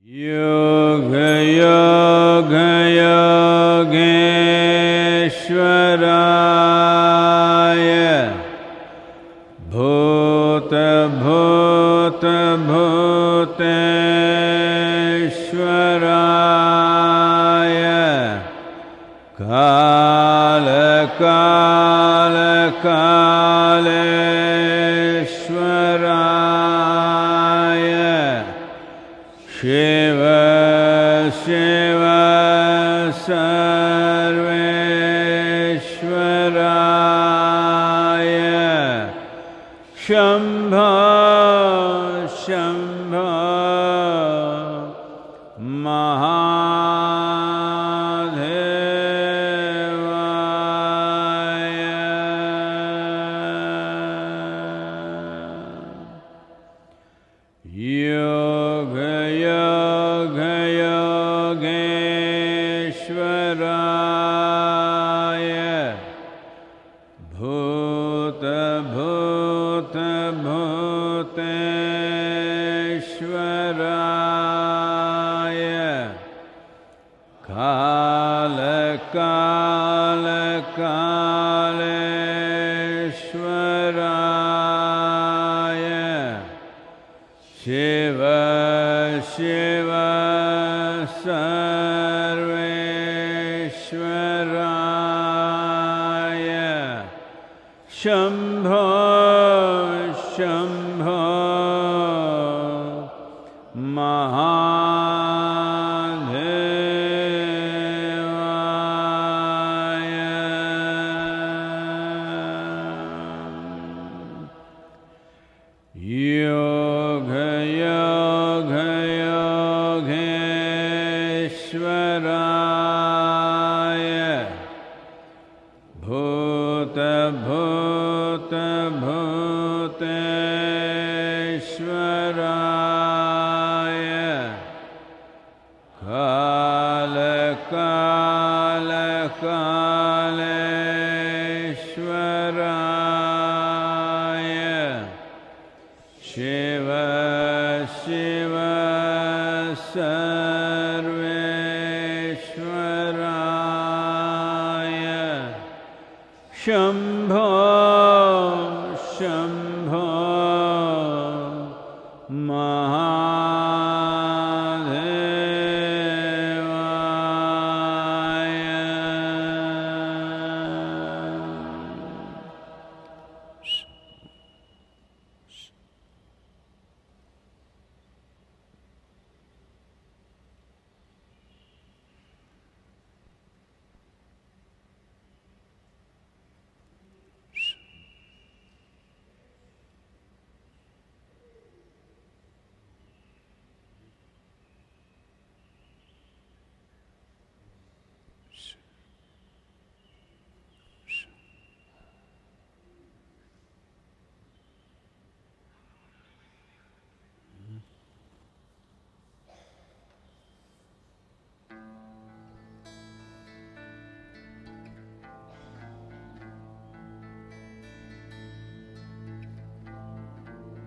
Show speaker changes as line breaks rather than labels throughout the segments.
योगयोगयोगेश्वराय भूतभूतभूतेश्वराय कालकालकालेश्वराय शिव शिव सर्वेश्वराय शम्भो शम्भो महादेवाय योगयोगयोगेश्वराय भूतभूतभूतेश्वराय कालकालकालेश्वराय शिव शिव सर्वेश्वराय शम्भो शम्भो महादेवाय योगयोगयोगेश्वराय भूतभूतभूतेश्वराय कालकालकालेश्वराय शिव शिव सर्वेश्वराय शम्भो शम्भो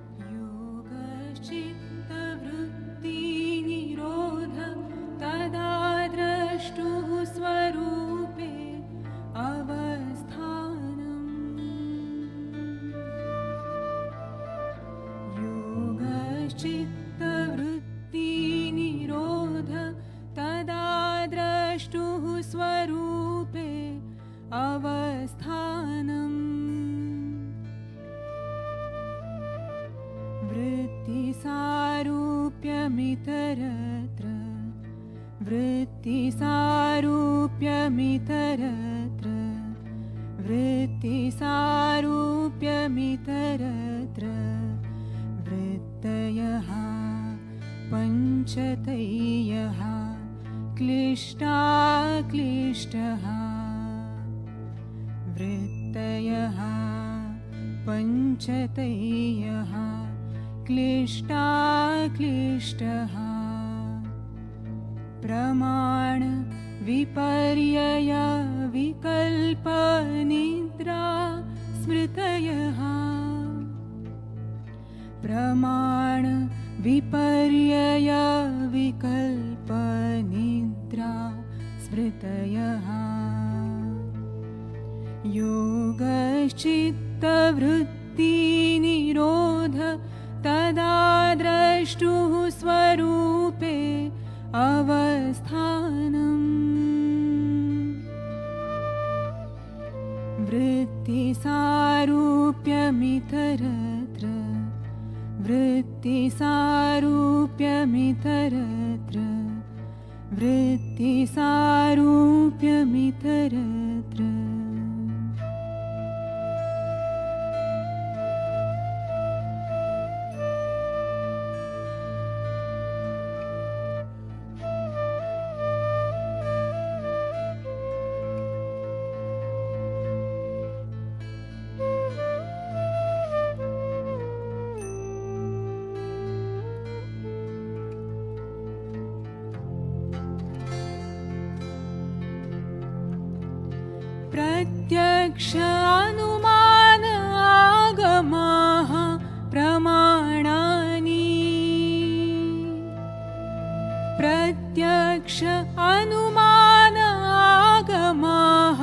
महादेवाय
चित्तवृत्तिनिरोध तदा द्रष्टुः स्वरूपे अवस्थानम् योगश्चित्तवृत्तिनिरोध तदा द्रष्टुः स्वरूपे अवस्थानम् वृत्तिसारूप्यमितरत्र वृत्तिसारूप्यमितरत्र वृत्तिसारूप्यमितरत्र वृत्तयः पञ्चतयः क्लिष्टा क्लिष्टः वृत्तयः पञ्चतयः क्लिष्टा क्लिष्टः प्रमाण विपर्यय विकल्प निद्रा स्मृतयः प्रमाण विपर्यय विकल्पनिद्रा स्मृतयः योगश्चित्तवृत्तिनिरोध तदा द्रष्टुः स्वरूपे अवस्थानम् वृत्तिसारूप्यमितरत्र वृत्तिसारूप्यमितरत्र वृत्तिसारूप्यमितरत्र प्रत्यक्ष अनुमान आगमाः प्रमाणानि प्रत्यक्ष अनुमान आगमाः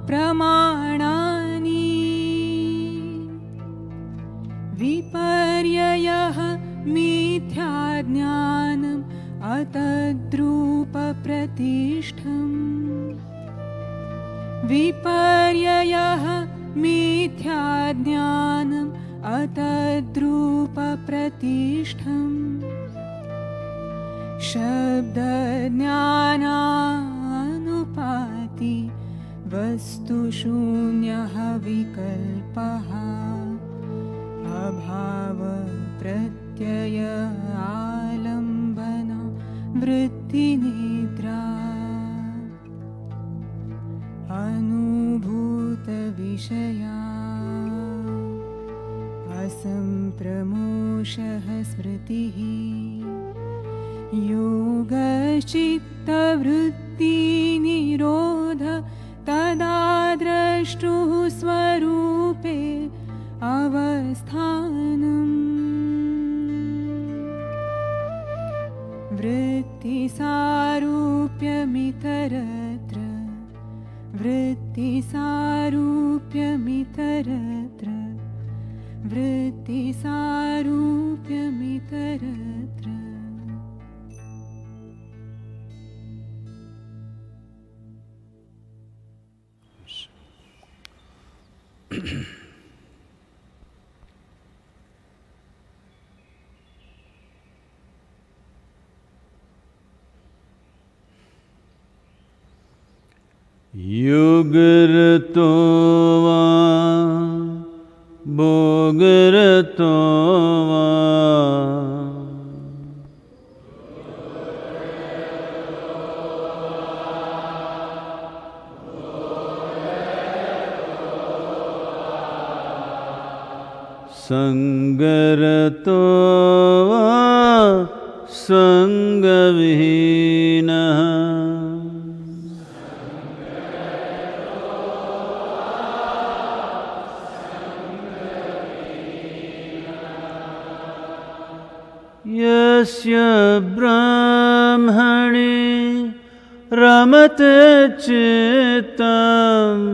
प्रमाणानि विपर्ययः मिथ्याज्ञानम् अतद्रूपप्रतिष्ठम् विपर्ययः मिथ्याज्ञानम् अतद्रूपप्रतिष्ठम् शब्दज्ञानानुपाति वस्तुशून्यः विकल्पः अभावप्रत्यय आलम्बन वृत्तिनिद्रा अनुभूतविषया असम्प्रमोषः स्मृतिः योगश्चित्तवृत्तिनिरोध तदा द्रष्टुः स्वरूपे अवस्थानम् वृत्तिसारूप्यमितरत्र वृत्तिसारूप्यमितरत्र वृत्तिसारूप्यमितरत्र
युगरतो वा भोगरतो वा संगरतो वा संगविहीनः यस्य ब्रह्मणि रमते चित्तम्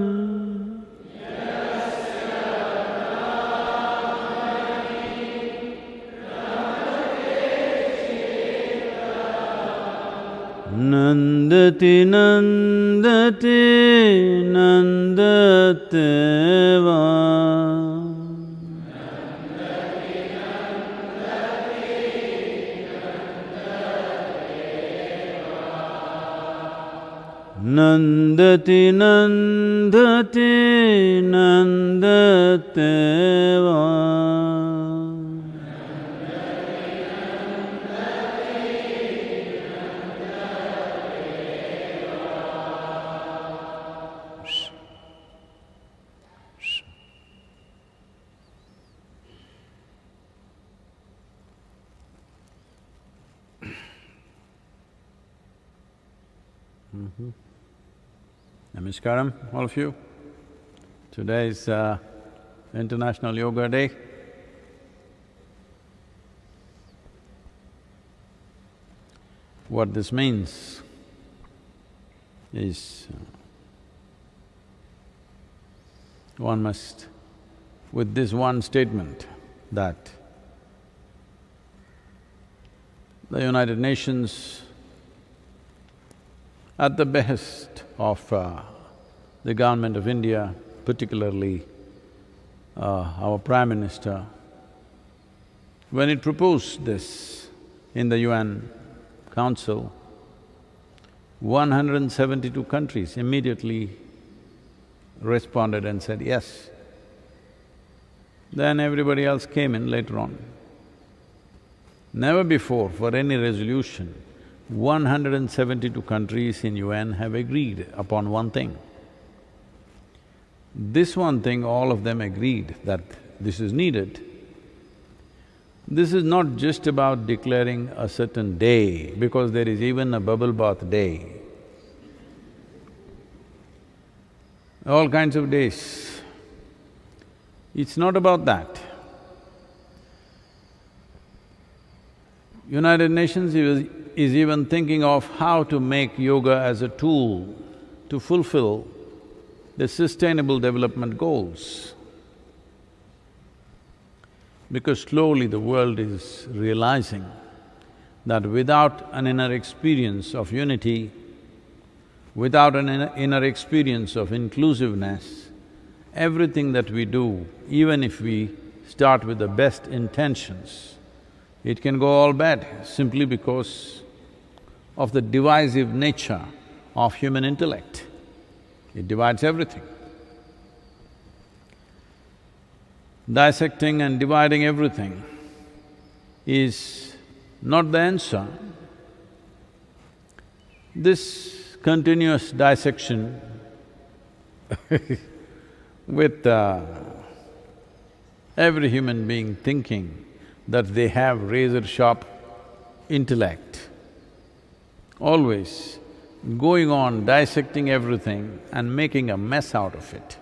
नन्दति नन्दति नन्दते वा नन्दति नन्दति नन्दते वा Namaskaram, all of you. Today is International Yoga Day. What this means is one must, with this one statement, that the United Nations, at the behest of the government of India, particularly our Prime Minister, when it proposed this in the UN Council, 172 countries immediately responded and said yes. Then everybody else came in later on. Never before for any resolution, 172 countries in UN have agreed upon one thing. This one thing, all of them agreed that this is needed. This is not just about declaring a certain day, because there is even a bubble bath day. All kinds of days. It's not about that. United Nations is even thinking of how to make yoga as a tool to fulfill the Sustainable Development Goals. Because slowly the world is realizing that without an inner experience of unity, without an inner experience of inclusiveness, everything that we do, even if we start with the best intentions, it can go all bad simply because of the divisive nature of human intellect. It divides everything. Dissecting and dividing everything is not the answer. This continuous dissection with every human being thinking that they have razor-sharp intellect, always going on dissecting everything and making a mess out of it.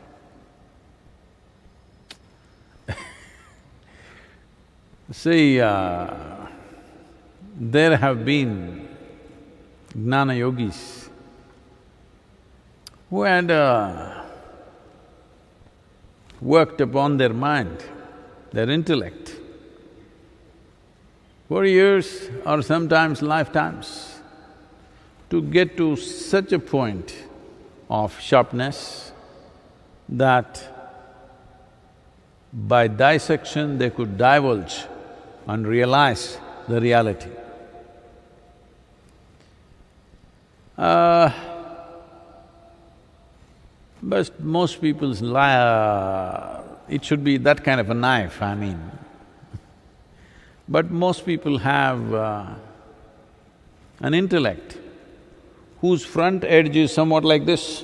See, there have been jnana yogis who had worked upon their mind, their intellect, for years or sometimes lifetimes, to get to such a point of sharpness that by dissection they could divulge and realize the reality. But most people's it should be that kind of a knife, I mean. But most people have an intellect whose front edge is somewhat like this.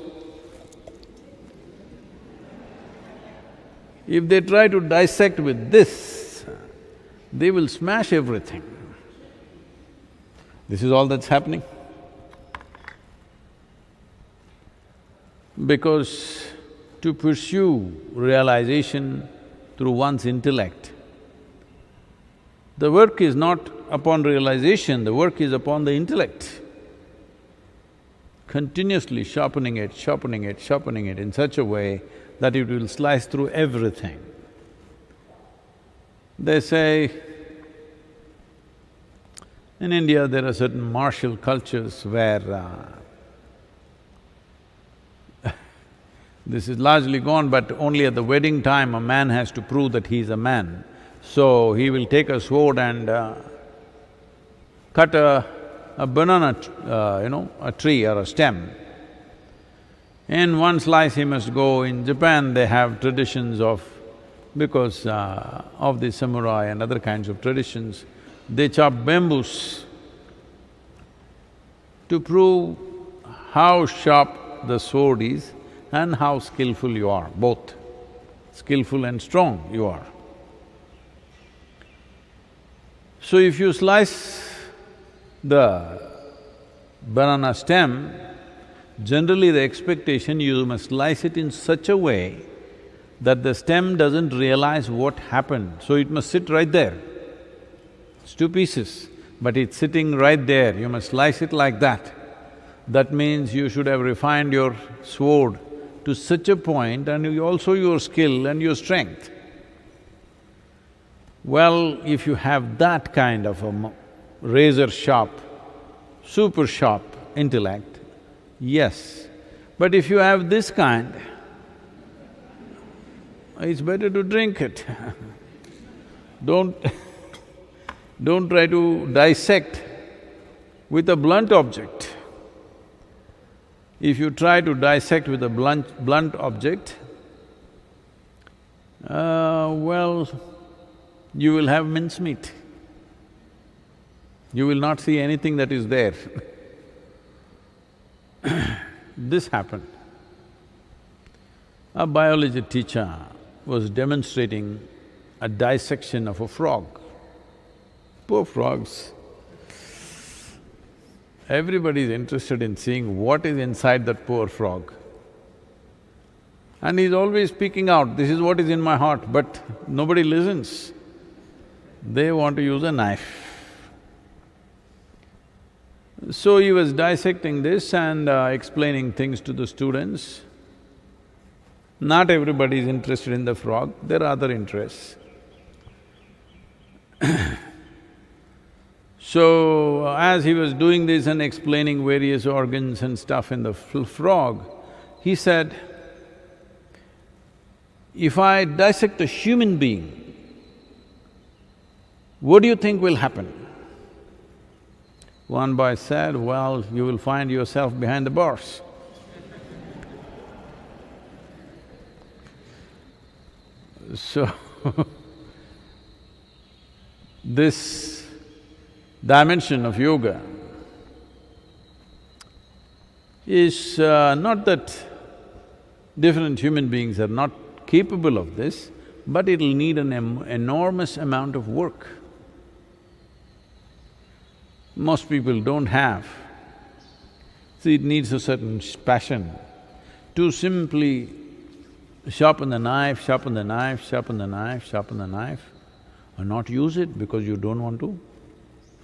If they try to dissect with this, they will smash everything. This is all that's happening. Because to pursue realization through one's intellect, the work is not upon realization, the work is upon the intellect. Continuously sharpening it, sharpening it, sharpening it in such a way that it will slice through everything. They say, in India there are certain martial cultures where this is largely gone, but only at the wedding time a man has to prove that he is a man. So he will take a sword and cut a banana, a tree or a stem. In one slice he must go. In Japan they have traditions of… because of the samurai and other kinds of traditions, they chop bamboos to prove how sharp the sword is and how skillful you are, both skillful and strong you are. So if you slice the banana stem, generally the expectation you must slice it in such a way that the stem doesn't realize what happened, so it must sit right there. It's two pieces. but it's sitting right there, you must slice it like that. That means you should have refined your sword to such a point and also your skill and your strength. Well, if you have that kind of a razor-sharp, super-sharp intellect, yes. But if you have this kind, it's better to drink it. Don't try to dissect with a blunt object. If you try to dissect with a blunt object, well, you will have mincemeat. You will not see anything that is there. This happened. A biology teacher was demonstrating a dissection of a frog. Poor frogs. Everybody is interested in seeing what is inside that poor frog. And he's always speaking out, this is what is in my heart, but nobody listens. They want to use a knife. So he was dissecting this and explaining things to the students. Not everybody is interested in the frog, there are other interests. So, as he was doing this and explaining various organs and stuff in the frog, he said, if I dissect a human being, what do you think will happen? One boy said, well, you will find yourself behind the bars. So, this dimension of yoga is not that different human beings are not capable of this, but it'll need an enormous amount of work. Most people don't have. See, it needs a certain passion to simply sharpen the knife, sharpen the knife, sharpen the knife, sharpen the knife, or not use it because you don't want to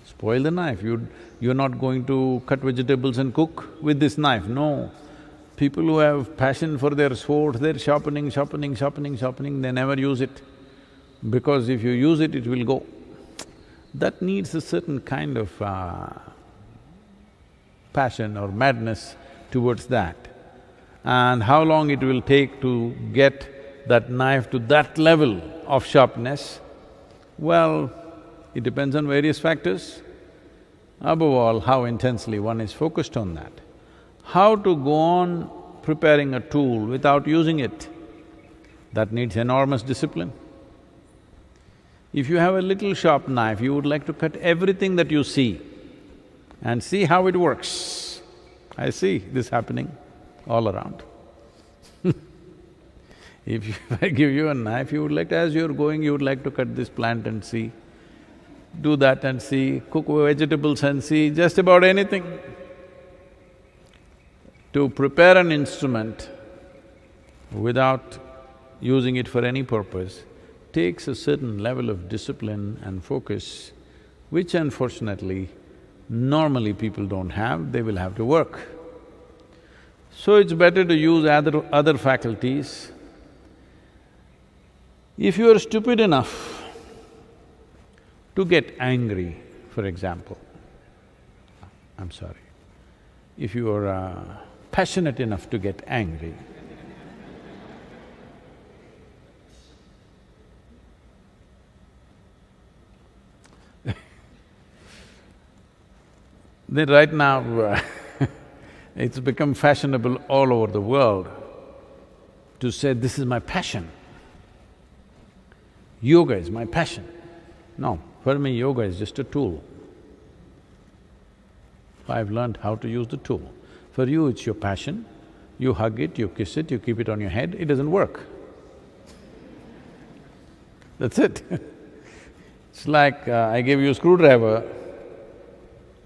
spoil the knife. You're not going to cut vegetables and cook with this knife, no. People who have passion for their sport, they're sharpening, sharpening, sharpening, sharpening, they never use it. Because if you use it, it will go. That needs a certain kind of passion or madness towards that. And how long it will take to get that knife to that level of sharpness, well, it depends on various factors. Above all, how intensely one is focused on that. How to go on preparing a tool without using it, that needs enormous discipline. If you have a little sharp knife, you would like to cut everything that you see and see how it works. I see this happening all around. If I give you a knife, you would like to… as you're going, you would like to cut this plant and see, do that and see, cook vegetables and see, just about anything. To prepare an instrument without using it for any purpose takes a certain level of discipline and focus, which unfortunately, normally people don't have, they will have to work. So it's better to use other faculties. If you are stupid enough to get angry, for example, I'm sorry, if you are passionate enough to get angry, then right now it's become fashionable all over the world to say, this is my passion. Yoga is my passion. No, for me yoga is just a tool. I've learned how to use the tool. For you it's your passion, you hug it, you kiss it, you keep it on your head, it doesn't work. That's it. It's like I gave you a screwdriver,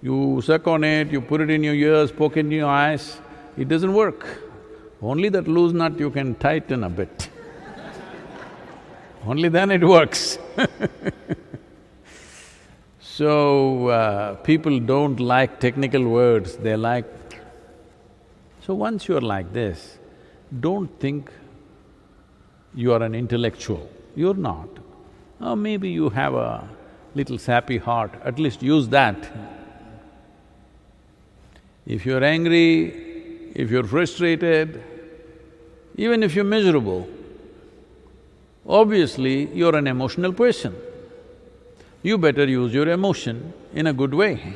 you suck on it, you put it in your ears, poke it in your eyes, it doesn't work. Only that loose nut you can tighten a bit. Only then it works. So, people don't like technical words, they like… So once you're like this, don't think you are an intellectual. You're not. Or maybe you have a little sappy heart, at least use that. If you're angry, if you're frustrated, even if you're miserable, obviously you're an emotional person. You better use your emotion in a good way.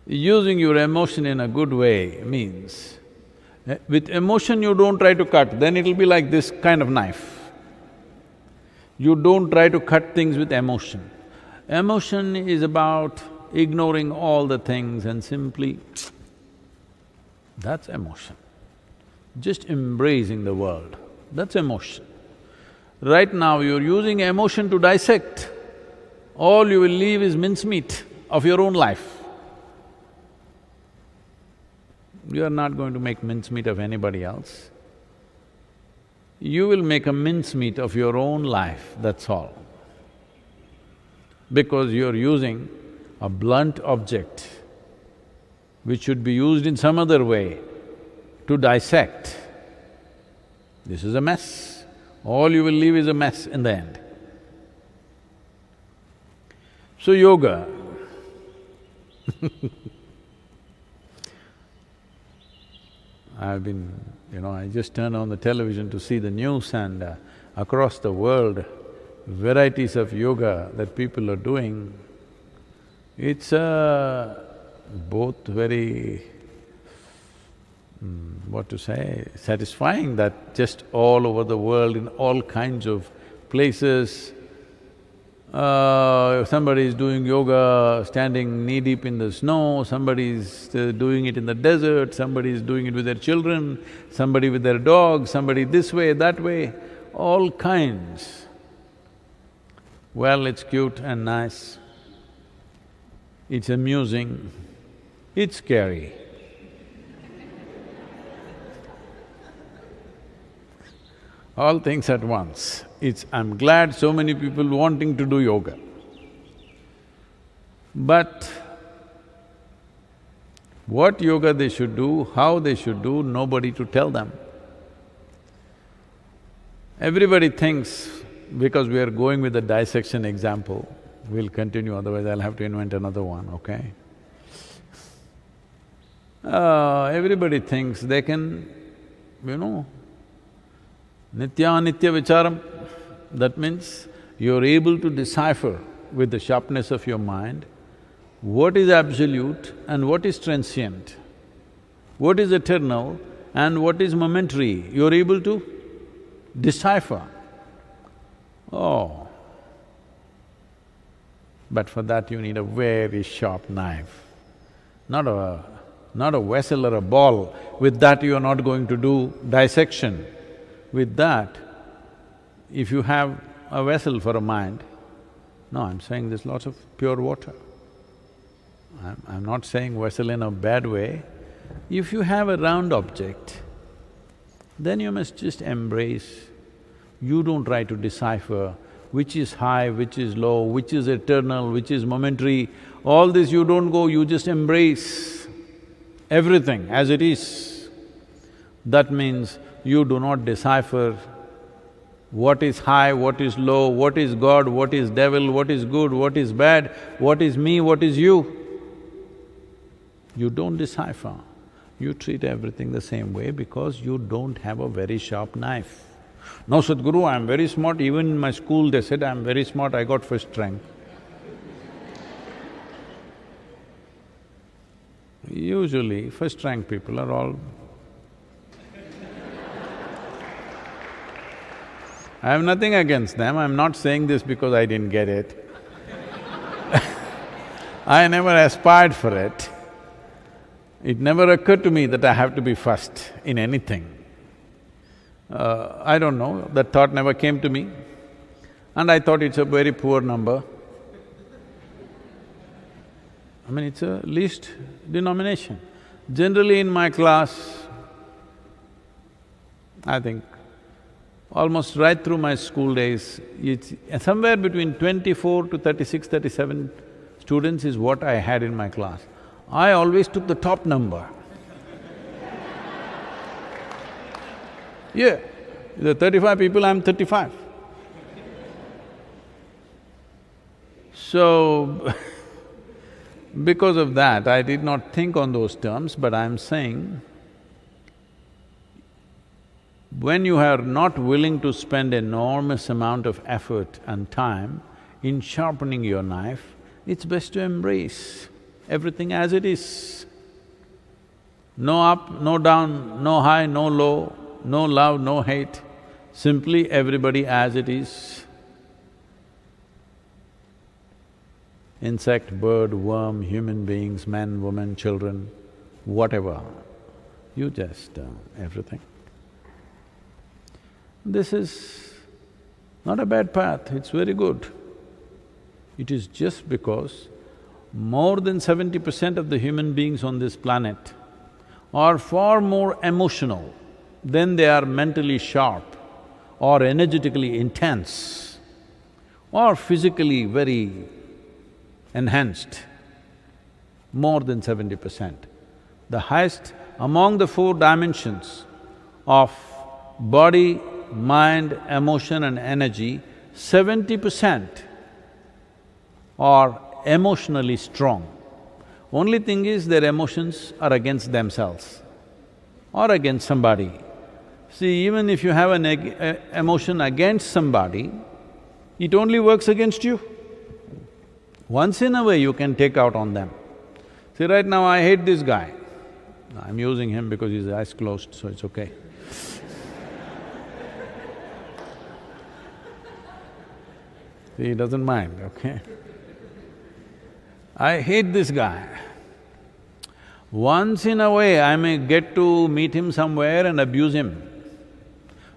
Using your emotion in a good way means, with emotion you don't try to cut, then it'll be like this kind of knife. You don't try to cut things with emotion. Emotion is about ignoring all the things and simply… that's emotion. Just embracing the world, that's emotion. Right now you're using emotion to dissect. All you will leave is mincemeat of your own life. You are not going to make mincemeat of anybody else. You will make a mincemeat of your own life, that's all. Because you're using a blunt object which should be used in some other way to dissect. This is a mess. All you will leave is a mess in the end. So yoga I've been… I just turn on the television to see the news and across the world, varieties of yoga that people are doing. It's both very… what to say, satisfying that just all over the world, in all kinds of places, somebody is doing yoga standing knee-deep in the snow, somebody is doing it in the desert, somebody is doing it with their children, somebody with their dog, somebody this way, that way, all kinds. Well, it's cute and nice, it's amusing, it's scary. All things at once. I'm glad so many people wanting to do yoga. But what yoga they should do, how they should do, nobody to tell them. Everybody thinks, because we are going with the dissection example, we'll continue, otherwise I'll have to invent another one, okay? Everybody thinks they can, nitya-nitya vicharam, that means you're able to decipher with the sharpness of your mind what is absolute and what is transient, what is eternal and what is momentary. You're able to decipher. Oh, but for that you need a very sharp knife, not a vessel or a ball. With that you are not going to do dissection. With that, if you have a vessel for a mind, no, I'm saying there's lots of pure water. I'm not saying vessel in a bad way. If you have a round object, then you must just embrace. You don't try to decipher which is high, which is low, which is eternal, which is momentary. All this you don't go, you just embrace everything as it is. That means you do not decipher what is high, what is low, what is God, what is devil, what is good, what is bad, what is me, what is you. You don't decipher. You treat everything the same way because you don't have a very sharp knife. No, Sadhguru, I'm very smart, even in my school they said I'm very smart, I got first rank. Usually, first rank people are all… I have nothing against them, I'm not saying this because I didn't get it. I never aspired for it. It never occurred to me that I have to be first in anything. I don't know, that thought never came to me. And I thought it's a very poor number. I mean, it's a least denomination. Generally in my class, I think almost right through my school days, it's somewhere between 24 to 36, 37 students is what I had in my class. I always took the top number. Yeah, the 35 people, I'm 35. So, because of that, I did not think on those terms, but I'm saying, when you are not willing to spend enormous amount of effort and time in sharpening your knife, it's best to embrace everything as it is. No up, no down, no high, no low, no love, no hate, simply everybody as it is. Insect, bird, worm, human beings, men, women, children, whatever, you just… everything. This is not a bad path, it's very good. It is just because more than 70% of the human beings on this planet are far more emotional than they are mentally sharp or energetically intense or physically very enhanced, more than 70%. The highest among the four dimensions of body, mind, emotion and energy, 70% are emotionally strong. Only thing is their emotions are against themselves or against somebody. See, even if you have an emotion against somebody, it only works against you. Once in a way you can take out on them. See, right now I hate this guy. I'm using him because his eyes closed, so it's okay. See, he doesn't mind, okay? I hate this guy. Once in a way I may get to meet him somewhere and abuse him.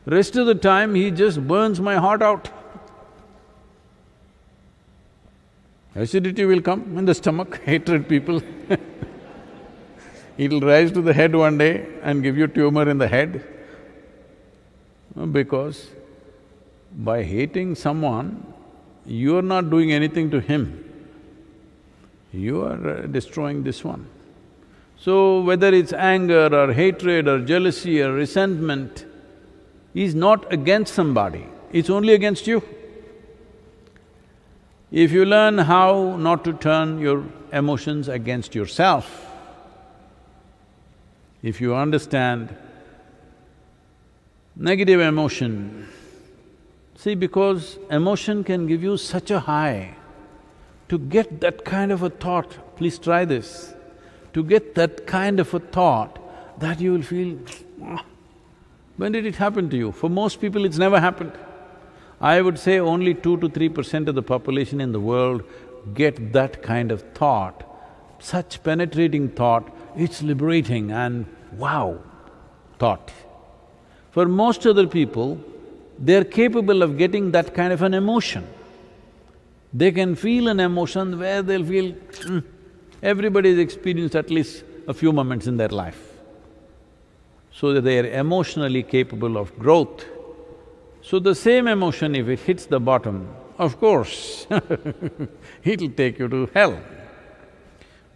Rest of the time he just burns my heart out. Acidity will come in the stomach, hatred people It'll rise to the head one day and give you tumor in the head. Because by hating someone, you are not doing anything to him, you are destroying this one. So whether it's anger or hatred or jealousy or resentment, is not against somebody, it's only against you. If you learn how not to turn your emotions against yourself, if you understand negative emotion, see, because emotion can give you such a high. To get that kind of a thought, please try this, to get that kind of a thought that you will feel, when did it happen to you? For most people it's never happened. I would say only 2 to 3% of the population in the world get that kind of thought, such penetrating thought, it's liberating and wow thought. For most other people, they're capable of getting that kind of an emotion. They can feel an emotion where they'll feel, everybody's experienced at least a few moments in their life. So that they are emotionally capable of growth. So the same emotion, if it hits the bottom, of course it'll take you to hell.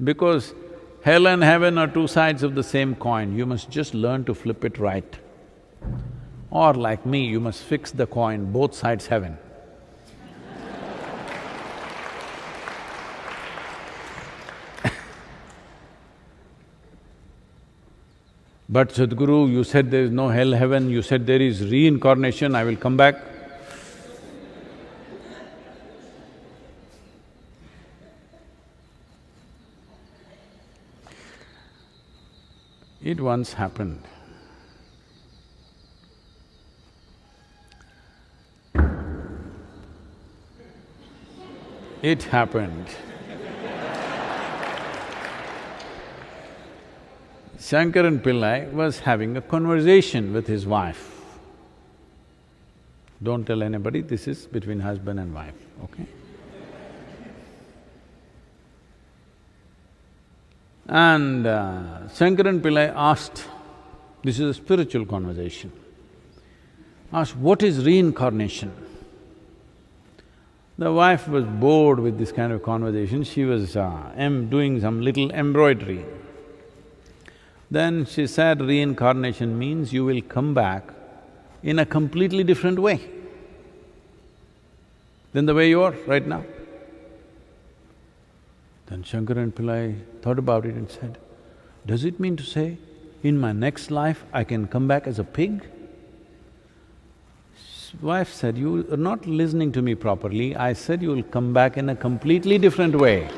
Because hell and heaven are two sides of the same coin, you must just learn to flip it right. Or like me, you must fix the coin, both sides heaven. But Sadhguru, you said there is no hell, heaven, you said there is reincarnation, I will come back. It once happened. It happened. Shankaran Pillai was having a conversation with his wife. Don't tell anybody, this is between husband and wife, okay? And Shankaran Pillai asked, this is a spiritual conversation. asked, "What is reincarnation?" The wife was bored with this kind of conversation, she was doing some little embroidery. Then she said, reincarnation means you will come back in a completely different way than the way you are right now. Then Shankaran Pillai thought about it and said, does it mean to say, in my next life I can come back as a pig? His wife said, you are not listening to me properly, I said you will come back in a completely different way.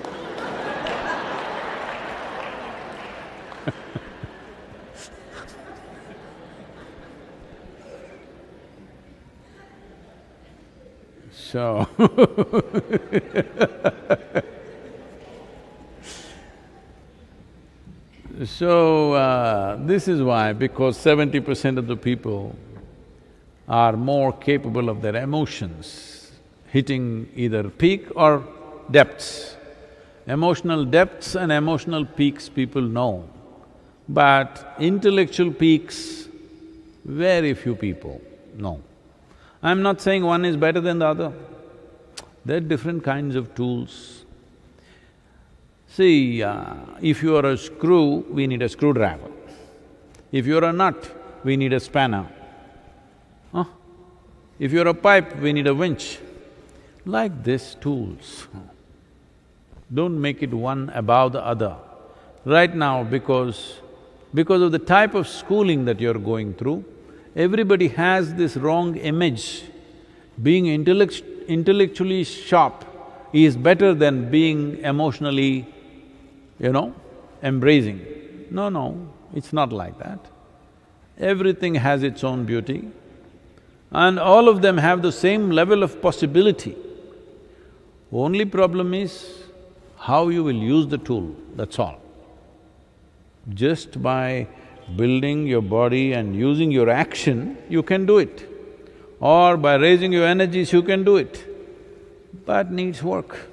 So this is why, because 70% of the people are more capable of their emotions, hitting either peak or depths. Emotional depths and emotional peaks people know, but intellectual peaks, very few people know. I'm not saying one is better than the other, they're different kinds of tools. See, if you are a screw, we need a screwdriver. If you're a nut, we need a spanner. If you're a pipe, we need a winch. Like this, tools. Don't make it one above the other. Right now, because of the type of schooling that you're going through, everybody has this wrong image. Being intellectually sharp is better than being emotionally, embracing. No, it's not like that. Everything has its own beauty and all of them have the same level of possibility. Only problem is how you will use the tool, that's all. Just by building your body and using your action, you can do it. Or by raising your energies, you can do it. But needs work.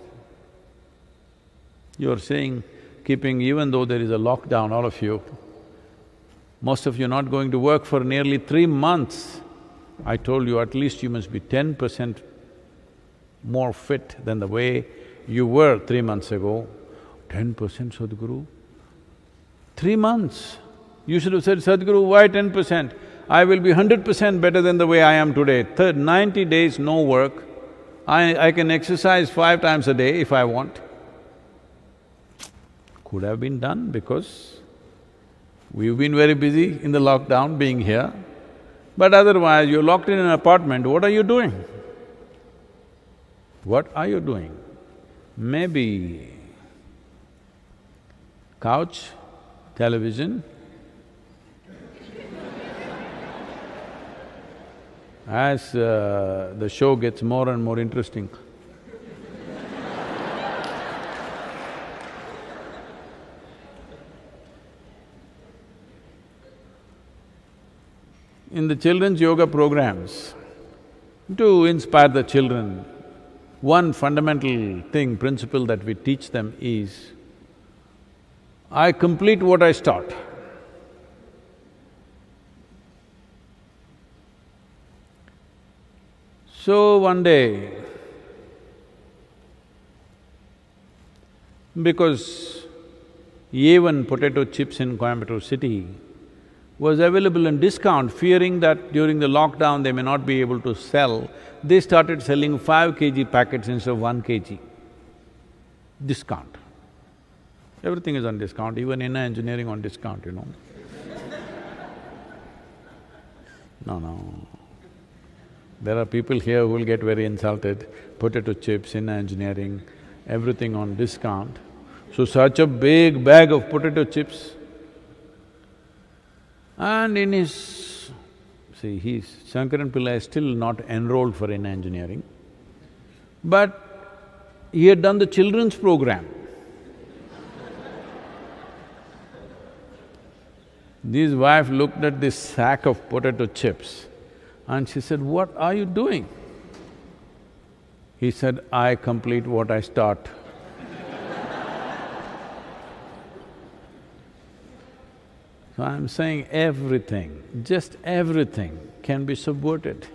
You're saying, even though there is a lockdown, all of you, most of you not going to work for nearly 3 months. I told you at least you must be 10% more fit than the way you were 3 months ago. 10% Sadhguru? 3 months. You should have said, Sadhguru, why 10%? I will be 100% better than the way I am today. 90 days, no work. I can exercise 5 times a day if I want. Could have been done because we've been very busy in the lockdown being here. But otherwise, you're locked in an apartment, what are you doing? What are you doing? Maybe couch, television. As the show gets more and more interesting. In the children's yoga programs, to inspire the children, one fundamental principle that we teach them is, I complete what I start. So one day, because A1 potato chips in Coimbatore city was available in discount, fearing that during the lockdown they may not be able to sell, they started selling 5 kg packets instead of 1 kg. Discount. Everything is on discount, even inner engineering on discount, No. There are people here who will get very insulted, potato chips, inner engineering, everything on discount. So such a big bag of potato chips, and in his… Shankaran Pillai is still not enrolled for inner engineering, but he had done the children's program. His wife looked at this sack of potato chips and she said, what are you doing? He said, I complete what I start. So I'm saying everything, just everything can be subverted.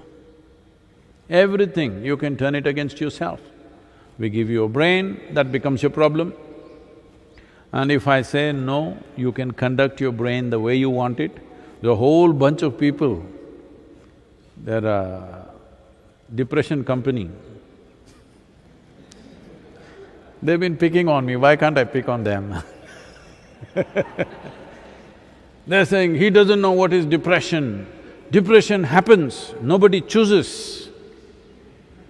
Everything, you can turn it against yourself. We give you a brain, that becomes your problem. And if I say, no, you can conduct your brain the way you want it, the whole bunch of people, they're a depression company. They've been picking on me, why can't I pick on them? They're saying, he doesn't know what is depression. Depression happens, nobody chooses.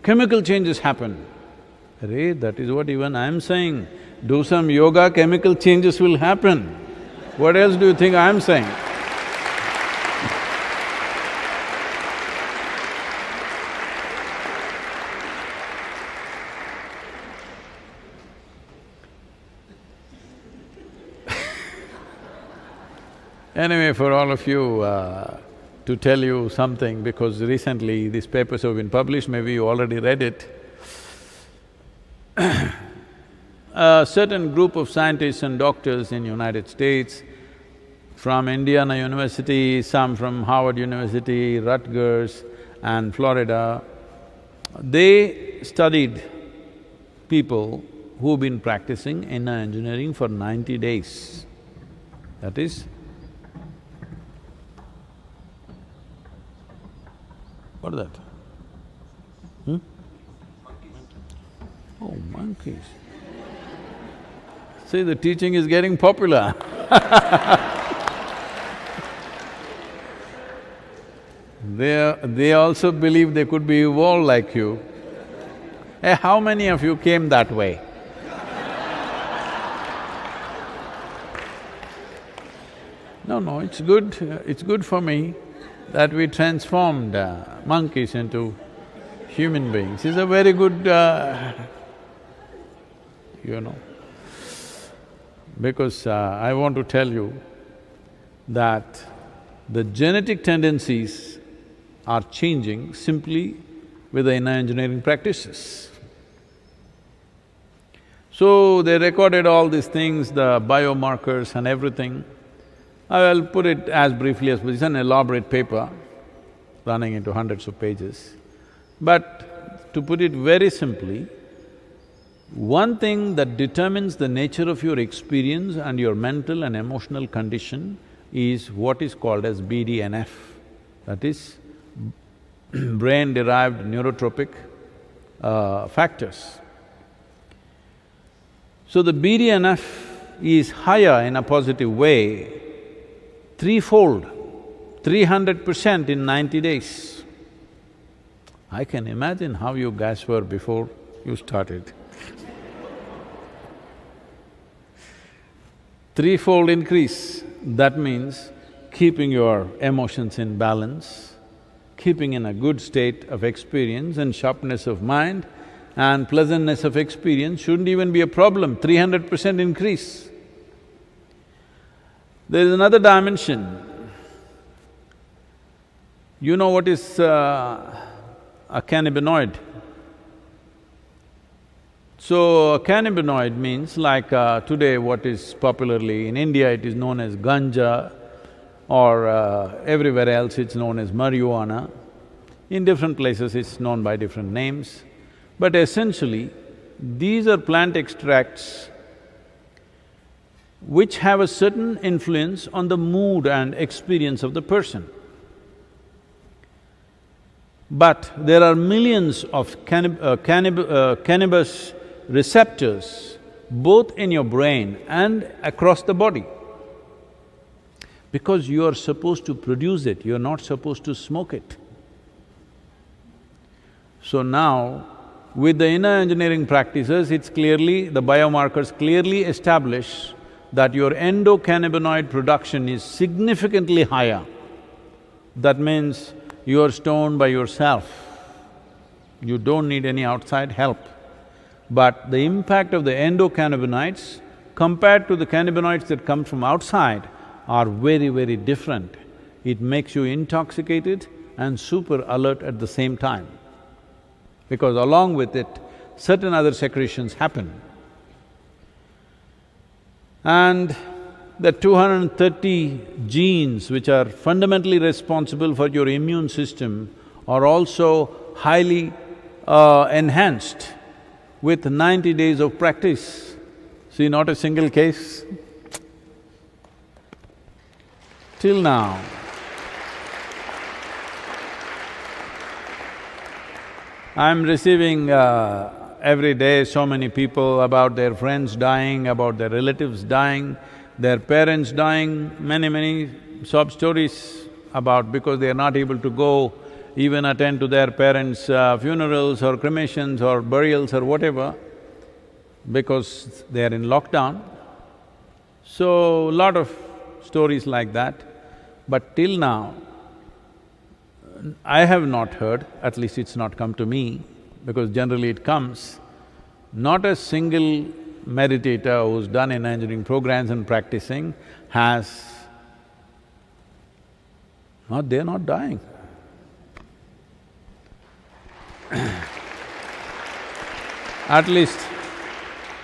Chemical changes happen. Arey, that is what even I'm saying. Do some yoga, chemical changes will happen. What else do you think I'm saying? Anyway, for all of you, to tell you something, because recently these papers have been published, maybe you already read it. A certain group of scientists and doctors in United States, from Indiana University, some from Harvard University, Rutgers and Florida, they studied people who've been practicing inner engineering for 90 days. That is, what is that? Oh, monkeys. See, the teaching is getting popular. They also believe they could be evolved like you. Hey, how many of you came that way? No, it's good for me that we transformed monkeys into human beings. It's a very good, because I want to tell you that the genetic tendencies are changing simply with the inner engineering practices. So they recorded all these things, the biomarkers and everything. I will put it as briefly as… it's an elaborate paper running into hundreds of pages. But to put it very simply, one thing that determines the nature of your experience and your mental and emotional condition is what is called as BDNF, that is, brain-derived neurotropic factors. So the BDNF is higher in a positive way, threefold, 300% in 90 days. I can imagine how you guys were before you started. Threefold increase, that means keeping your emotions in balance, keeping in a good state of experience and sharpness of mind and pleasantness of experience shouldn't even be a problem, 300% increase. There is another dimension. You know what is a cannabinoid? So, a cannabinoid means like today what is popularly in India it is known as ganja, or everywhere else it's known as marijuana. In different places it's known by different names. But essentially, these are plant extracts which have a certain influence on the mood and experience of the person. But there are millions of cannabis receptors both in your brain and across the body. Because you are supposed to produce it, you're not supposed to smoke it. So now, with the inner engineering practices, it's clearly… the biomarkers clearly establish that your endocannabinoid production is significantly higher. That means you are stoned by yourself. You don't need any outside help. But the impact of the endocannabinoids compared to the cannabinoids that come from outside are very, very different. It makes you intoxicated and super alert at the same time, because along with it, certain other secretions happen. And the 230 genes which are fundamentally responsible for your immune system are also highly enhanced with 90 days of practice. See, not a single case. Till now, I'm receiving every day so many people about their friends dying, about their relatives dying, their parents dying, many sob stories about because they are not able to go even attend to their parents' funerals or cremations or burials or whatever, because they are in lockdown. So, lot of stories like that. But till now, I have not heard, at least it's not come to me, because generally it comes, not a single meditator who's done in engineering programs and practicing has… they're not dying. At least,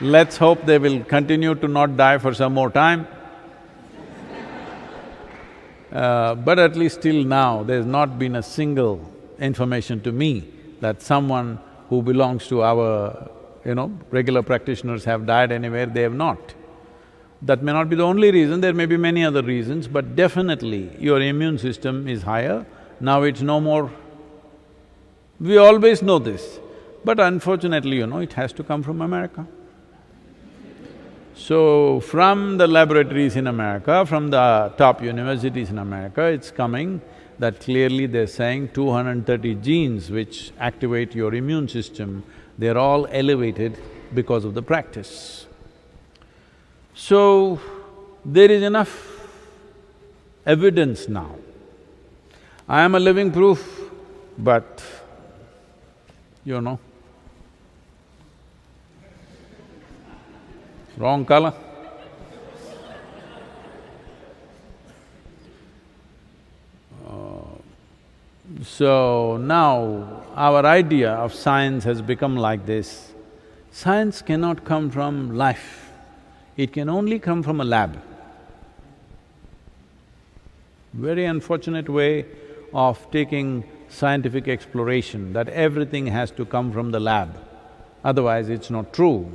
let's hope they will continue to not die for some more time. But at least till now, there's not been a single information to me that someone who belongs to our, regular practitioners have died anywhere, they have not. That may not be the only reason, there may be many other reasons, but definitely your immune system is higher, now it's no more… We always know this, but unfortunately, it has to come from America. So, from the laboratories in America, from the top universities in America, it's coming that clearly they're saying 230 genes which activate your immune system, they're all elevated because of the practice. So, there is enough evidence now. I am a living proof, but wrong color. So now, our idea of science has become like this. Science cannot come from life, it can only come from a lab. Very unfortunate way of taking scientific exploration, that everything has to come from the lab, otherwise it's not true.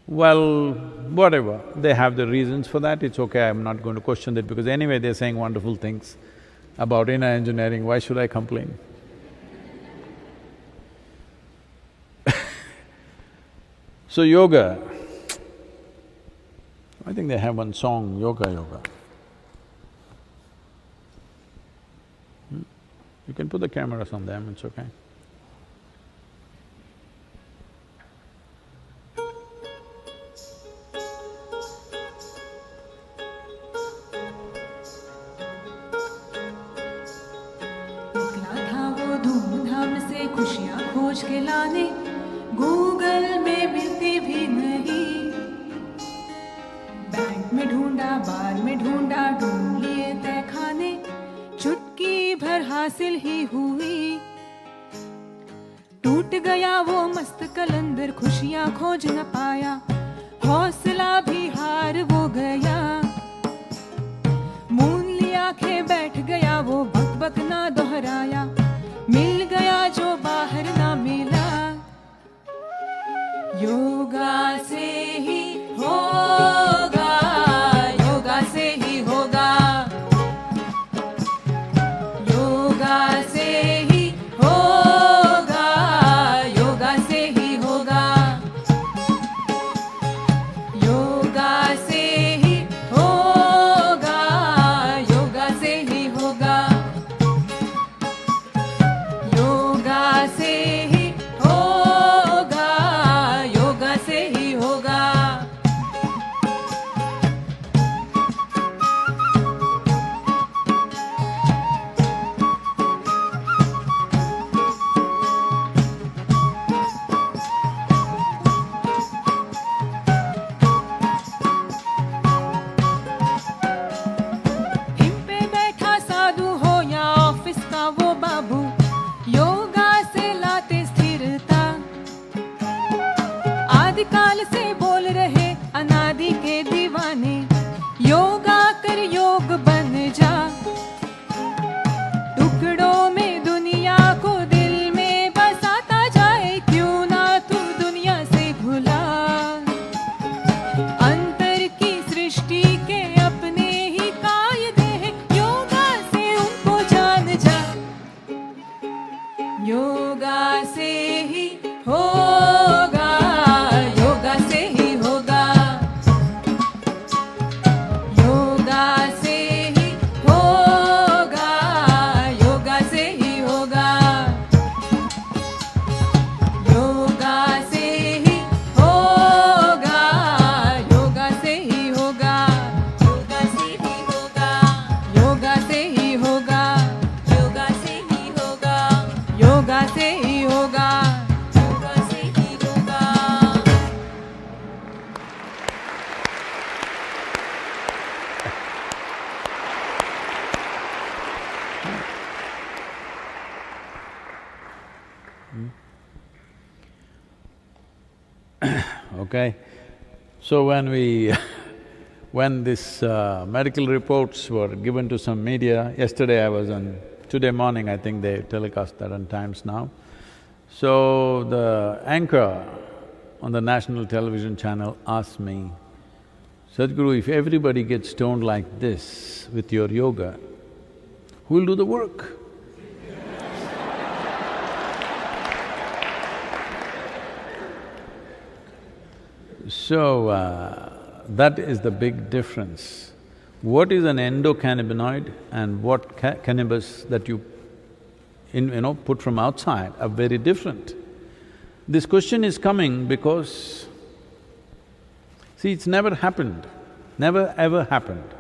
Well, whatever, they have the reasons for that, it's okay, I'm not going to question that because anyway they're saying wonderful things about inner engineering, why should I complain? So yoga, I think they have one song, Yoga Yoga. You can put the cameras on them, it's okay.
निकला था वो धूमधाम से खुशियाँ खोज के लाने, Google में मिलती भी नहीं। बैंक में ढूंढा, बार में ढूंढा, ढूंढ लिए तय खाने, चुटकी भर हासिल ही हुई। टूट गया वो मस्त कलंदर, खुशियाँ खोज न पाया, हौसला भी हार वो गया। मून ली आंखें बैठ गया वो, बक बक ना दोहराया, मिल गया जो बाहर ना मिला। योगा से ही होगा, योगा से ही होगा, योगा से ही होगा, योगा से ही होगा, योगा से ही होगा, योगा से ही होगा, योगा से ही होगा, योगा से ही होगा। हिम पे बैठा साधु हो या ऑफिस का वो बाबू, योगा से लाते स्थिरता। आदिकाल से बोल रहे अनादि के दीवाने, योगा कर योग बन जा। टुकड़ों में दुनिया को
okay? So when these medical reports were given to some media, yesterday I was on… today morning I think they telecast that on Times Now. So the anchor on the national television channel asked me, Sadhguru, if everybody gets stoned like this with your yoga, who will do the work? So, that is the big difference. What is an endocannabinoid and what cannabis that you put from outside are very different. This question is coming because, see, it's never happened, never ever happened.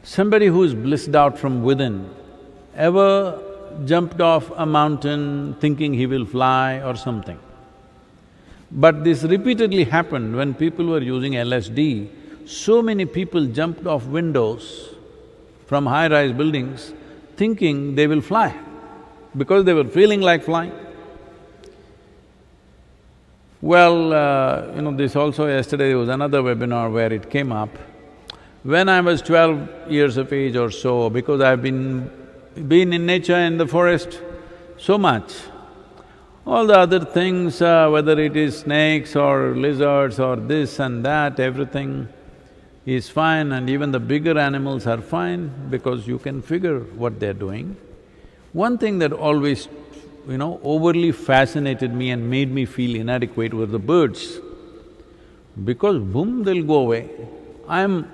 Somebody who is blissed out from within ever jumped off a mountain thinking he will fly or something. But this repeatedly happened when people were using LSD. So many people jumped off windows from high-rise buildings thinking they will fly because they were feeling like flying. Well, this also yesterday there was another webinar where it came up. When I was 12 years of age or so, because I've been in nature, in the forest so much, all the other things, whether it is snakes or lizards or this and that, everything is fine, and even the bigger animals are fine because you can figure what they're doing. One thing that always, overly fascinated me and made me feel inadequate were the birds. Because boom, they'll go away. I'm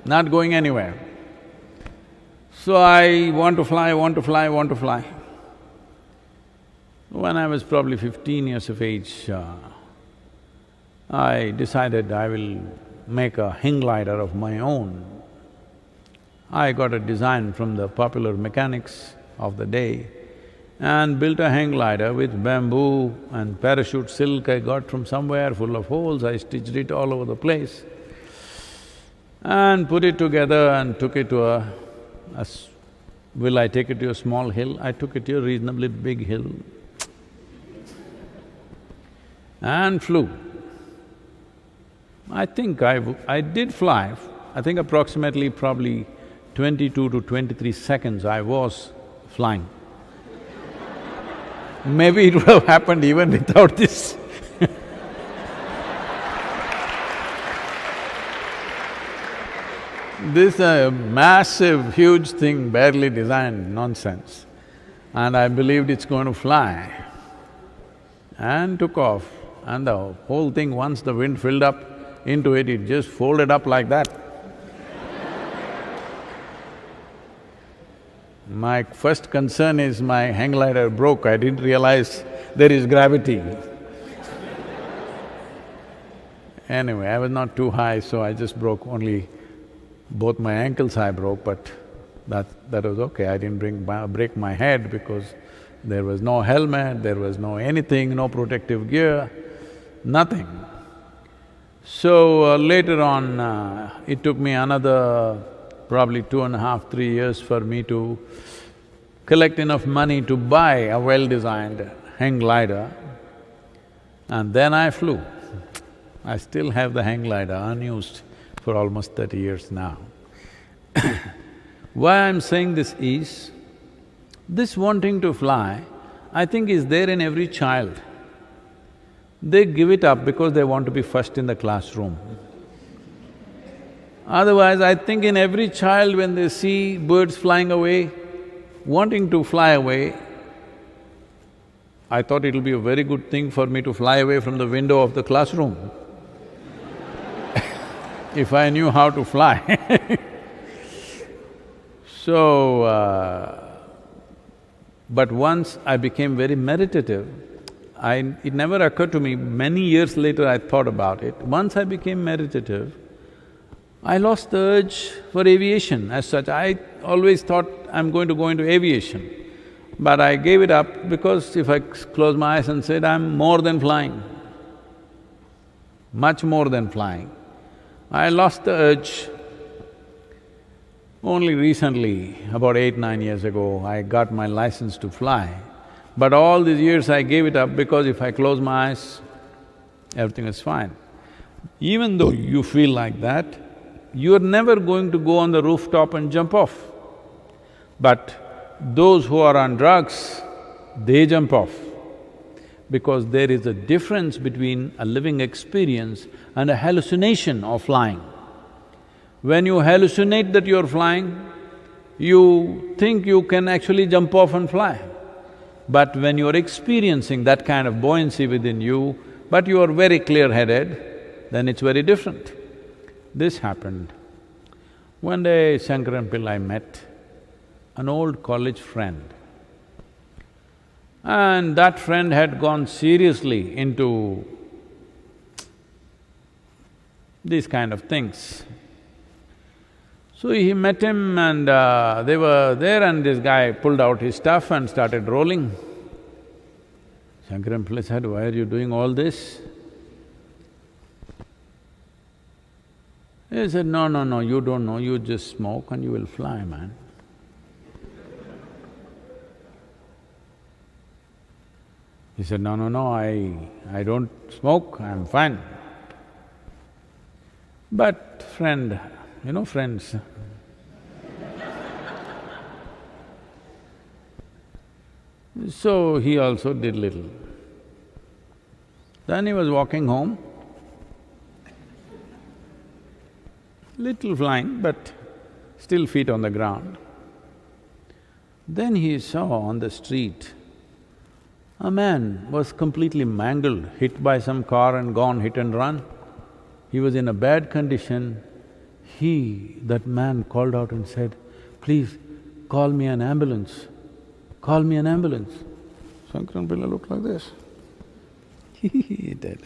not going anywhere. So I want to fly, want to fly, want to fly. When I was probably 15 years of age, I decided I will make a hang glider of my own. I got a design from the popular mechanics of the day and built a hang glider with bamboo and parachute silk I got from somewhere full of holes. I stitched it all over the place and put it together and took it to will I take it to a small hill? I took it to a reasonably big hill and flew. I think I did fly, I think approximately probably 22 to 23 seconds I was flying. Maybe it would have happened even without this. This massive, huge thing, barely designed, nonsense. And I believed it's going to fly and took off. And the whole thing, once the wind filled up into it, it just folded up like that. My first concern is my hang glider broke, I didn't realize there is gravity. Anyway, I was not too high, so I just broke only… both my ankles I broke, but that was okay. I didn't break my head because there was no helmet, there was no anything, no protective gear, nothing. So later on, it took me another probably 2.5, 3 years for me to collect enough money to buy a well-designed hang glider, and then I flew. I still have the hang glider unused for almost 30 years now. Why I'm saying this is, this wanting to fly, I think is there in every child. They give it up because they want to be first in the classroom. Otherwise, I think in every child when they see birds flying away, wanting to fly away, I thought it'll be a very good thing for me to fly away from the window of the classroom if I knew how to fly. So, but once I became very meditative, it never occurred to me, many years later I thought about it. Once I became meditative, I lost the urge for aviation as such. I always thought I'm going to go into aviation, but I gave it up because if I close my eyes and said, I'm more than flying, much more than flying, I lost the urge. Only recently, about 8, 9 years ago, I got my license to fly. But all these years I gave it up because if I close my eyes, everything is fine. Even though you feel like that, you're never going to go on the rooftop and jump off. But those who are on drugs, they jump off. Because there is a difference between a living experience and a hallucination of flying. When you hallucinate that you're flying, you think you can actually jump off and fly. But when you're experiencing that kind of buoyancy within you, but you are very clear-headed, then it's very different. This happened. One day Shankaran Pillai met an old college friend. And that friend had gone seriously into these kind of things. So he met him and they were there and this guy pulled out his stuff and started rolling. Shankaran Pillai said, "Why are you doing all this?" He said, "No, no, no, you don't know, you just smoke and you will fly, man." He said, "No, no, no, I don't smoke, I'm fine." But friend, you know friends, so he also did little. Then he was walking home, little flying, but still feet on the ground. Then he saw on the street, a man was completely mangled, hit by some car and gone hit and run. He was in a bad condition. That man called out and said, "Please, call me an ambulance, call me an ambulance." Shankaran Pillai looked like this. He did.